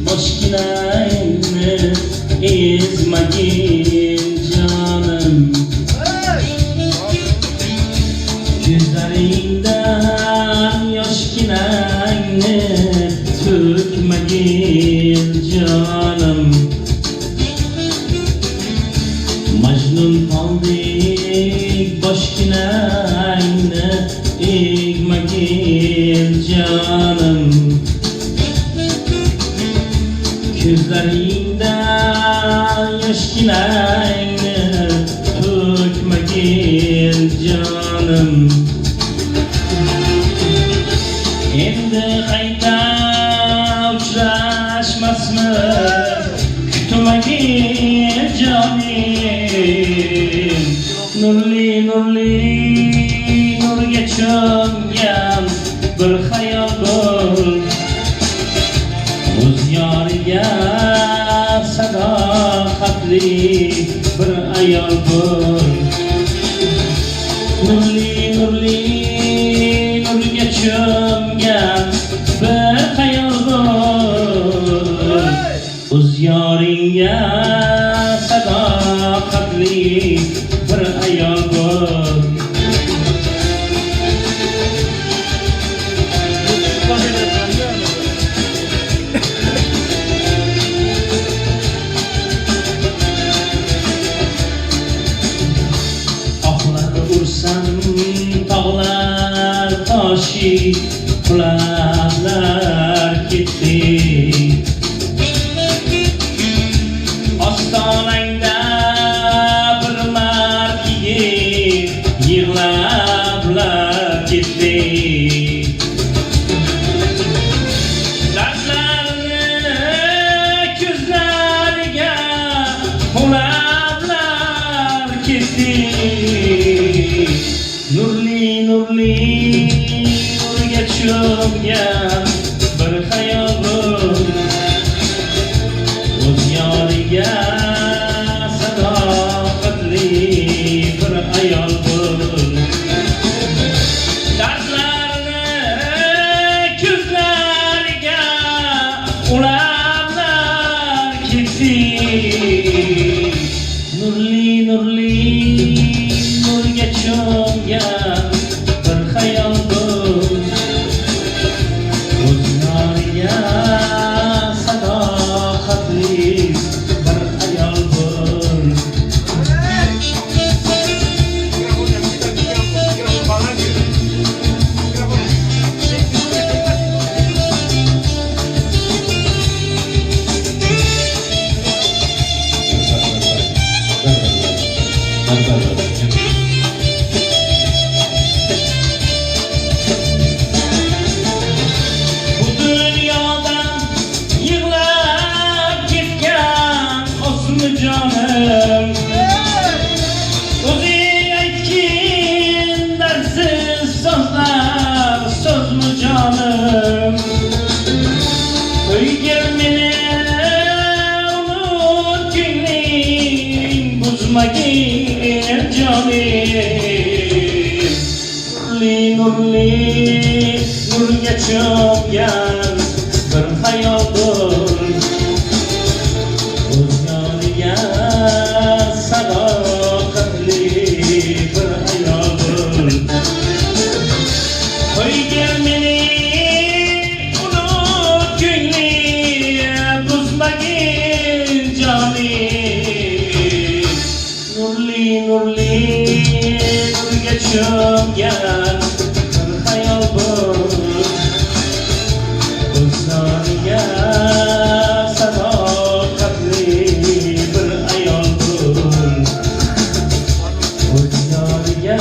Boşkinayni ezmagin canım, gözleringdan yoshkinayni to'kmagin canım. Majnun qoldek boshkinayni egmagin canım. Gözleringden yoshkinayni to'kmagin canım. Endi qayta uchrashmasmiz, kutmagin jonim. Nurli nurga cho'mgan bir xayol bo'l, o'z yoriga sadoqatli bir ayol bo'l. Nurli nurga cho'mgan bir xayol bo'l, o'z yoringga sadoqatli bir ayol bo'l. Ursam tog'lar toshi qulablar ketdi. Ostonangda bir mard yigit yig'lablar ketdi. Dardlarini ko'zlariga qulablar ketdi. Nurli nurga cho'mgan bir xayol bo'l, o'z yoriga sadoqatli bir ayol bo'l. Dardlarini ko'zlariga ulamlar ketdi. Nurli nurga cho'mgan bir xayol bo'l, o'z yoriga sadoqatli bir ayol bo'l. Bu dünyadan yığlab ketgan o'zmi jonim, o'zing aytgin dardsiz so'zlar so'zmi jonim. Qo'ygin meni unut ko'ngling buzmagin jonim. Nurga cho'mgan bir xayol bo'l, o'z yoniga sadoqatli bir ayol bo'l. Qo'ygin meni unut ko'ngling buzmagin jonim. Nurga cho'mgan bir xayol bo'l, o'z yoniga sadoqatli bir ayol bo'l, o'z yoniga